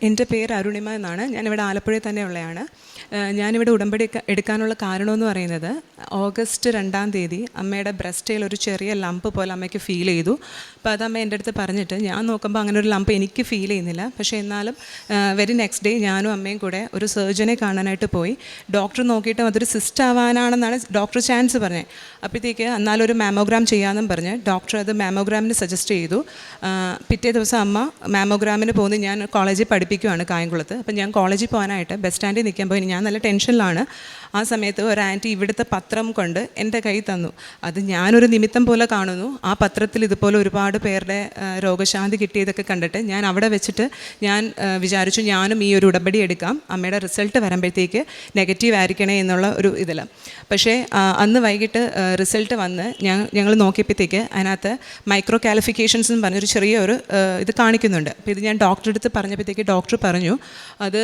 എൻ്റെ പേര് അരുണിമ എന്നാണ്. ഞാനിവിടെ ആലപ്പുഴയിൽ തന്നെ ഉള്ളതാണ്. ഞാനിവിടെ ഉടമ്പടി എടുക്കാനുള്ള കാരണമെന്ന് പറയുന്നത്, ഓഗസ്റ്റ് 2-ാം തീയതി അമ്മയുടെ ബ്രസ്റ്റിൽ ഒരു ചെറിയ ലംപ് പോലെ അമ്മയ്ക്ക് ഫീൽ ചെയ്തു. അപ്പോൾ അത് അമ്മ എൻ്റെ അടുത്ത് പറഞ്ഞിട്ട്, ഞാൻ നോക്കുമ്പോൾ അങ്ങനെ ഒരു ലംപ് എനിക്ക് ഫീൽ ചെയ്യുന്നില്ല. പക്ഷേ എന്നാലും വെരി നെക്സ്റ്റ് ഡേ ഞാനും അമ്മയും കൂടെ ഒരു സർജനെ കാണാനായിട്ട് പോയി. ഡോക്ടർ നോക്കിയിട്ട് അതൊരു സിസ്റ്റ് ആവാനാണെന്നാണ് ഡോക്ടർ ചാൻസ് പറഞ്ഞത്. അപ്പോഴത്തേക്ക് എന്നാലും ഒരു മാമോഗ്രാം ചെയ്യാമെന്നും പറഞ്ഞ് ഡോക്ടർ അത് മാമോഗ്രാമിന് സജസ്റ്റ് ചെയ്തു. പിറ്റേ ദിവസം അമ്മ മാമോഗ്രാമിന് പോകുന്നത്, ഞാൻ കോളേജിൽ പഠിപ്പിക്കുകയാണ് കായംകുളത്ത്. അപ്പം ഞാൻ കോളേജിൽ പോകാനായിട്ട് ബസ് സ്റ്റാൻഡിൽ നിൽക്കുമ്പോൾ ഞാൻ നല്ല ടെൻഷനിലാണ്. ആ സമയത്ത് ഒരു ആൻറ്റി ഇവിടുത്തെ പത്രം കൊണ്ട് എൻ്റെ കൈ തന്നു. അത് ഞാനൊരു നിമിത്തം പോലെ കാണുന്നു. ആ പത്രത്തിൽ ഇതുപോലെ ഒരുപാട് പേരുടെ രോഗശാന്തി കിട്ടിയതൊക്കെ കണ്ടിട്ട് ഞാൻ അവിടെ വെച്ചിട്ട് ഞാൻ വിചാരിച്ചു ഞാനും ഈ ഒരു ഉടമ്പടി എടുക്കാം, അമ്മയുടെ റിസൾട്ട് വരുമ്പോഴത്തേക്ക് നെഗറ്റീവ് ആയിരിക്കണേ എന്നുള്ള ഒരു ഇതിൽ. പക്ഷേ അന്ന് വൈകിട്ട് റിസൾട്ട് വന്ന് ഞങ്ങൾ നോക്കിയപ്പോഴത്തേക്ക് അതിനകത്ത് മൈക്രോ കാലിഫിക്കേഷൻസ് എന്ന് പറഞ്ഞൊരു ചെറിയൊരു ഇത് കാണിക്കുന്നുണ്ട്. അപ്പോൾ ഇത് ഞാൻ ഡോക്ടറെ അടുത്ത് പറഞ്ഞപ്പോഴത്തേക്ക് ഡോക്ടർ പറഞ്ഞു അത്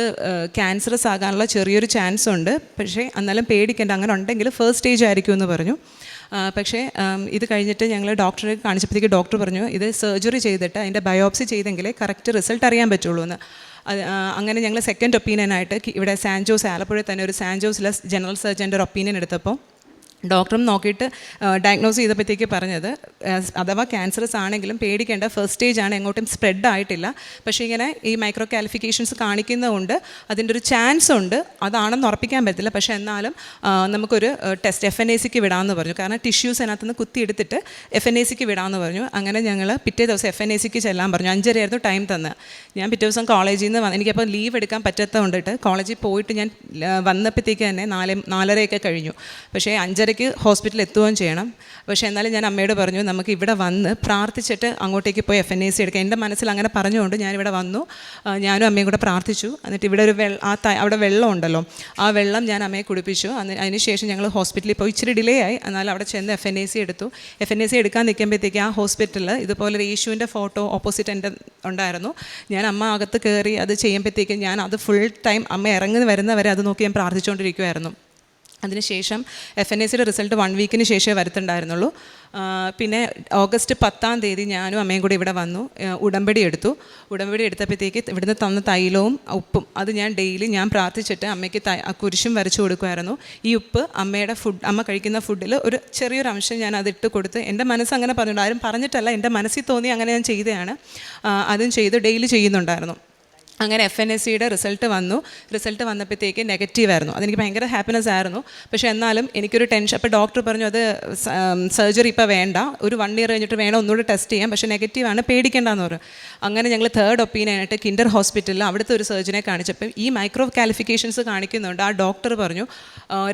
ക്യാൻസറസ് ആകാനുള്ള ചെറിയൊരു ചാൻസ് ഉണ്ട്, പക്ഷേ എന്നാലും പേടിക്കേണ്ട, അങ്ങനെ ഉണ്ടെങ്കിൽ ഫസ്റ്റ് സ്റ്റേജ് ആയിരിക്കും എന്ന് പറഞ്ഞു. പക്ഷേ ഇത് കഴിഞ്ഞിട്ട് ഞങ്ങൾ ഡോക്ടറെ കാണിച്ചപ്പോഴത്തേക്ക് ഡോക്ടർ പറഞ്ഞു ഇത് സർജറി ചെയ്തിട്ട് അതിൻ്റെ ബയോപ്സി ചെയ്തെങ്കിലേ കറക്റ്റ് റിസൾട്ട് അറിയാൻ പറ്റുള്ളൂ എന്ന്. അങ്ങനെ ഞങ്ങൾ സെക്കൻഡ് ഒപ്പീനിയനായിട്ട് ഇവിടെ സാൻജോസ്, ആലപ്പുഴയിൽ തന്നെ ഒരു സാൻജോസിലെ ജനറൽ സർജൻ്റെ ഒരു ഒപ്പീനിയൻ എടുത്തപ്പോൾ ഡോക്ടറും നോക്കിയിട്ട് ഡയഗ്നോസ് ചെയ്തപ്പോഴത്തേക്ക് പറഞ്ഞത് അഥവാ ക്യാൻസറസ് ആണെങ്കിലും പേടിക്കേണ്ട, ഫസ്റ്റ് സ്റ്റേജ് ആണ്, എങ്ങോട്ടും സ്പ്രെഡ് ആയിട്ടില്ല. പക്ഷേ ഇങ്ങനെ ഈ മൈക്രോ കാലിഫിക്കേഷൻസ് കാണിക്കുന്നതുകൊണ്ട് അതിൻ്റെ ഒരു ചാൻസ് ഉണ്ട്, അതാണെന്ന് ഉറപ്പിക്കാൻ പറ്റില്ല. പക്ഷേ എന്നാലും നമുക്കൊരു ടെസ്റ്റ് FNACക്ക് വിടാമെന്ന് പറഞ്ഞു. കാരണം ടിഷ്യൂസ് അതിനകത്തുനിന്ന് കുത്തിയെടുത്തിട്ട് FNACക്ക് വിടാമെന്ന് പറഞ്ഞു. അങ്ങനെ ഞങ്ങൾ പിറ്റേ ദിവസം FNACക്ക് ചെല്ലാൻ പറഞ്ഞു. 5:30 ടൈം തന്ന്. ഞാൻ പിറ്റേ ദിവസം കോളേജിൽ നിന്ന് എനിക്കപ്പോൾ ലീവ് എടുക്കാൻ പറ്റാത്ത കൊണ്ടിട്ട് കോളേജിൽ പോയിട്ട് ഞാൻ വന്നപ്പോഴത്തേക്ക് തന്നെ 4:30 കഴിഞ്ഞു. പക്ഷേ 5:30 ഹോസ്പിറ്റലിൽ എത്തുകയും ചെയ്യണം. പക്ഷേ എന്നാലും ഞാൻ അമ്മയോട് പറഞ്ഞു നമുക്ക് ഇവിടെ വന്ന് പ്രാർത്ഥിച്ചിട്ട് അങ്ങോട്ടേക്ക് പോയി FNAC എടുക്കാം. എൻ്റെ മനസ്സിൽ അങ്ങനെ പറഞ്ഞുകൊണ്ട് ഞാനിവിടെ വന്നു. ഞാനും അമ്മയും കൂടെ പ്രാർത്ഥിച്ചു. എന്നിട്ട് ഇവിടെ ഒരു അവിടെ വെള്ളം ഉണ്ടല്ലോ, ആ വെള്ളം ഞാൻ അമ്മയെ കുടിപ്പിച്ചു. അതിനുശേഷം ഞങ്ങൾ ഹോസ്പിറ്റലിൽ പോയി. ഇച്ചിരി ഡിലേ ആയി, എന്നാലും അവിടെ ചെന്ന് FNAC എടുത്തു. FNAC എടുക്കാൻ നിൽക്കുമ്പോഴത്തേക്ക് ആ ഹോസ്പിറ്റലിൽ ഇതുപോലെ യേശുവിൻ്റെ ഫോട്ടോ ഓപ്പോസിറ്റ് എൻ്റെ ഉണ്ടായിരുന്നു. ഞാൻ അമ്മ അകത്ത് കയറി അത് ചെയ്യുമ്പോഴത്തേക്ക് ഞാൻ അത് ഫുൾ ടൈം അമ്മ ഇറങ്ങി വരുന്നവരെ അത് നോക്കി ഞാൻ പ്രാർത്ഥിച്ചുകൊണ്ടിരിക്കുമായിരുന്നു. അതിനുശേഷം FNACയുടെ റിസൾട്ട് 1 വീക്കിന് ശേഷമേ വരുത്തുണ്ടായിരുന്നുള്ളൂ. പിന്നെ ഓഗസ്റ്റ് 10-ാം തീയതി ഞാനും അമ്മയും കൂടി ഇവിടെ വന്നു, ഉടമ്പടി എടുത്തു. ഉടമ്പടി എടുത്തപ്പോഴത്തേക്ക് ഇവിടുന്ന് തന്ന തൈലവും ഉപ്പും അത് ഞാൻ ഡെയിലി ഞാൻ പ്രാർത്ഥിച്ചിട്ട് അമ്മയ്ക്ക് കുരിശും വരച്ചു കൊടുക്കുമായിരുന്നു. ഈ ഉപ്പ് അമ്മയുടെ അമ്മ കഴിക്കുന്ന ഫുഡിൽ ഒരു ചെറിയൊരു അംശം ഞാൻ അതിട്ട് കൊടുത്ത്, എൻ്റെ മനസ്സ് അങ്ങനെ പറഞ്ഞിട്ടുണ്ട്, ആരും പറഞ്ഞിട്ടല്ല, എൻ്റെ മനസ്സിൽ തോന്നി അങ്ങനെ ഞാൻ ചെയ്തതാണ്. അതും ചെയ്ത് ഡെയിലി ചെയ്യുന്നുണ്ടായിരുന്നു. അങ്ങനെ FNACയുടെ റിസൾട്ട് വന്നു. റിസൾട്ട് വന്നപ്പോഴത്തേക്ക് നെഗറ്റീവായിരുന്നു. അതെനിക്ക് ഭയങ്കര ഹാപ്പിനെസ് ആയിരുന്നു. പക്ഷേ എന്നാലും എനിക്കൊരു ടെൻഷൻ. അപ്പോൾ ഡോക്ടർ പറഞ്ഞു അത് സർജറി ഇപ്പോൾ വേണ്ട, ഒരു 1 ഇയർ കഴിഞ്ഞിട്ട് വേണം ഒന്നുകൂടി ടെസ്റ്റ് ചെയ്യാം, പക്ഷേ നെഗറ്റീവാണ്, പേടിക്കേണ്ടെന്ന് പറഞ്ഞു. അങ്ങനെ ഞങ്ങൾ തേർഡ് ഒപ്പീനിയനായിട്ട് കിൻഡർ ഹോസ്പിറ്റലിൽ അവിടുത്തെ ഒരു സർജനെ കാണിച്ചപ്പോൾ ഈ മൈക്രോ കാലിഫിക്കേഷൻസ് കാണിക്കുന്നുണ്ട്. ആ ഡോക്ടർ പറഞ്ഞു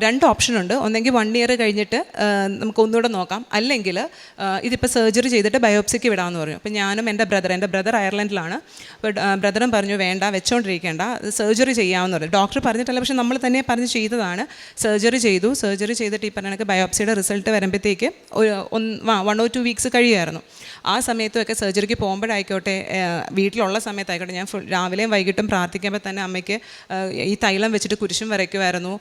2 ഓപ്ഷനുണ്ട്, ഒന്നെങ്കിൽ 1 ഇയർ കഴിഞ്ഞിട്ട് നമുക്ക് ഒന്നുകൂടെ നോക്കാം, അല്ലെങ്കിൽ ഇതിപ്പോൾ സർജറി ചെയ്തിട്ട് ബയോപ്സിക്ക് വിടാമെന്ന് പറഞ്ഞു. അപ്പോൾ ഞാനും എൻ്റെ ബ്രദർ അയർലൻഡിലാണ്. അപ്പോൾ ബ്രദറും പറഞ്ഞു വേണ്ട, വെച്ചോണ്ടിരിക്കേണ്ട, സർജറി ചെയ്യാമെന്ന് പറഞ്ഞു. ഡോക്ടർ പറഞ്ഞിട്ടല്ല, പക്ഷേ നമ്മൾ തന്നെ പറഞ്ഞ് ചെയ്തതാണ്. സർജറി ചെയ്തു. സർജറി ചെയ്തിട്ട് ഈ പറഞ്ഞ ബയോപ്സിയുടെ റിസൾട്ട് വരുമ്പോഴത്തേക്ക് 1 or 2 വീക്സ് കഴിയുമായിരുന്നു. ആ സമയത്തുമൊക്കെ സർജറിക്ക് പോകുമ്പോഴായിക്കോട്ടെ, വീട്ടിലുള്ള സമയത്തായിക്കോട്ടെ, ഞാൻ രാവിലെയും വൈകിട്ടും പ്രാർത്ഥിക്കുമ്പോൾ തന്നെ അമ്മയ്ക്ക് ഈ തൈലം വെച്ചിട്ട് കുരിശും വരയ്ക്കുമായിരുന്നു.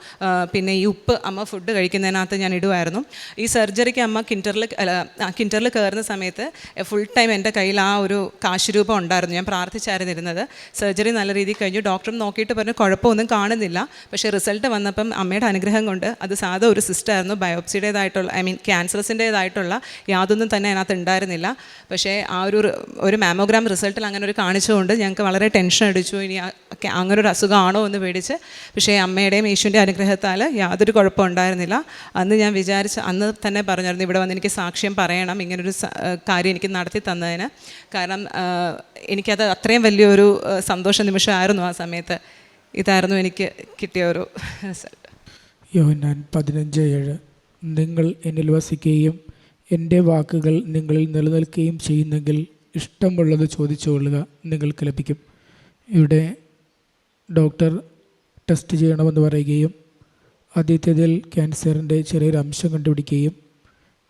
പിന്നെ ഈ ഉപ്പ് അമ്മ ഫുഡ് കഴിക്കുന്നതിനകത്ത് ഞാൻ ഇടുമായിരുന്നു. ഈ സർജറിക്ക് അമ്മ കിൻഡറിൽ കയറുന്ന സമയത്ത് ഫുൾ ടൈം എൻ്റെ കയ്യിൽ ആ ഒരു കാശുരൂപം ഉണ്ടായിരുന്നു. ഞാൻ പ്രാർത്ഥിച്ചായിരുന്നു ഇരുന്നത്. സർജറി നല്ല രീതിയിൽ കഴിഞ്ഞു. ഡോക്ടറും നോക്കിയിട്ട് പറഞ്ഞു കുഴപ്പമൊന്നും കാണുന്നില്ല. പക്ഷേ റിസൾട്ട് വന്നപ്പം അമ്മയുടെ അനുഗ്രഹം കൊണ്ട് അത് സാധാ ഒരു സിസ്റ്റായിരുന്നു. ബയോപ്സിയുടേതായിട്ടുള്ള ക്യാൻസറസിൻ്റേതായിട്ടുള്ള യാതൊന്നും തന്നെ അതിനകത്ത് ഉണ്ടായിരുന്നില്ല. പക്ഷേ ആ ഒരു മാമോഗ്രാം റിസൾട്ടിൽ അങ്ങനെ ഒരു കാണിച്ചുകൊണ്ട് ഞങ്ങൾക്ക് വളരെ ടെൻഷൻ അടിച്ചു, ഇനി അങ്ങനെ ഒരു അസുഖമാണോ എന്ന് പേടിച്ച്. പക്ഷേ അമ്മയുടെയും യേശുവിൻ്റെ അനുഗ്രഹത്താൽ യാതൊരു കുഴപ്പം ഉണ്ടായിരുന്നില്ല. അന്ന് ഞാൻ അന്ന് തന്നെ പറഞ്ഞായിരുന്നു ഇവിടെ വന്ന് എനിക്ക് സാക്ഷ്യം പറയണം, ഇങ്ങനൊരു കാര്യം എനിക്ക് നടത്തി തന്നതിന്. കാരണം എനിക്കത് അത്രയും വലിയൊരു സന്തോഷ നിമിഷമായിരുന്നു ആ സമയത്ത്. ഇതായിരുന്നു എനിക്ക് കിട്ടിയ ഒരു റിസൾട്ട്. യോഹന്നാൻ 15:7 നിങ്ങൾ എന്നിൽ വസിക്കുകയും എൻ്റെ വാക്കുകൾ നിങ്ങളിൽ നിലനിൽക്കുകയും ചെയ്യുന്നെങ്കിൽ ഇഷ്ടമുള്ളത് ചോദിച്ചുകൊള്ളുക, നിങ്ങൾക്ക് ലഭിക്കും. ഇവിടെ ഡോക്ടർ ടെസ്റ്റ് ചെയ്യണമെന്ന് പറയുകയും ആദ്യത്തേതിൽ ക്യാൻസറിൻ്റെ ചെറിയൊരു അംശം കണ്ടുപിടിക്കുകയും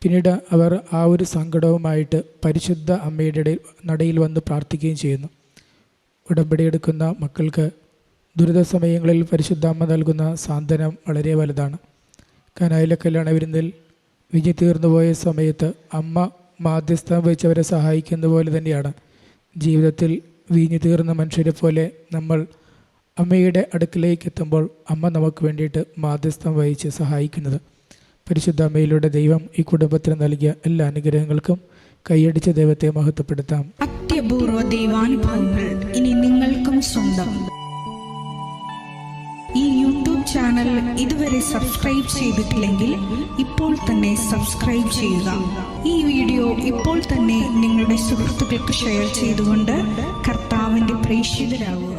പിന്നീട് അവർ ആ ഒരു സങ്കടവുമായിട്ട് പരിശുദ്ധ അമ്മയുടെ നടയിൽ വന്ന് പ്രാർത്ഥിക്കുകയും ചെയ്യുന്നു. ഉടമ്പടി എടുക്കുന്ന മക്കൾക്ക് ദുരിത സമയങ്ങളിൽ പരിശുദ്ധ അമ്മ നൽകുന്ന സാന്ത്വനം വളരെ വലുതാണ്. കനായിലെ കല്യാണ വിരുന്നിൽ വിജി തീർന്നുപോയ സമയത്ത് അമ്മ മാധ്യസ്ഥം വഹിച്ചവരെ സഹായിക്കുന്ന പോലെ തന്നെയാണ് ജീവിതത്തിൽ വീഞ്ഞു തീർന്ന മനുഷ്യരെ പോലെ നമ്മൾ അമ്മയുടെ അടുക്കിലേക്ക് എത്തുമ്പോൾ അമ്മ നമുക്ക് വേണ്ടിയിട്ട് മാധ്യസ്ഥം വഹിച്ച് സഹായിക്കുന്നത്. പരിശുദ്ധ അമ്മയിലൂടെ ദൈവം ഈ കുടുംബത്തിന് നൽകിയ എല്ലാ അനുഗ്രഹങ്ങൾക്കും കൈയടിച്ച് ദൈവത്തെ മഹത്വപ്പെടുത്താം. അത്യപൂർവ ദൈവാനുഭവങ്ങൾ ഇനി നിങ്ങൾക്കും സ്വന്തം. ഈ യൂട്യൂബ് ചാനൽ ഇതുവരെ സബ്സ്ക്രൈബ് ചെയ്തിട്ടില്ലെങ്കിൽ ഇപ്പോൾ തന്നെ സബ്സ്ക്രൈബ് ചെയ്യുക. ഈ വീഡിയോ ഇപ്പോൾ തന്നെ നിങ്ങളുടെ സുഹൃത്തുക്കൾക്ക് ഷെയർ ചെയ്തുകൊണ്ട് കർത്താവിൻ്റെ പ്രേക്ഷിതരാകുക.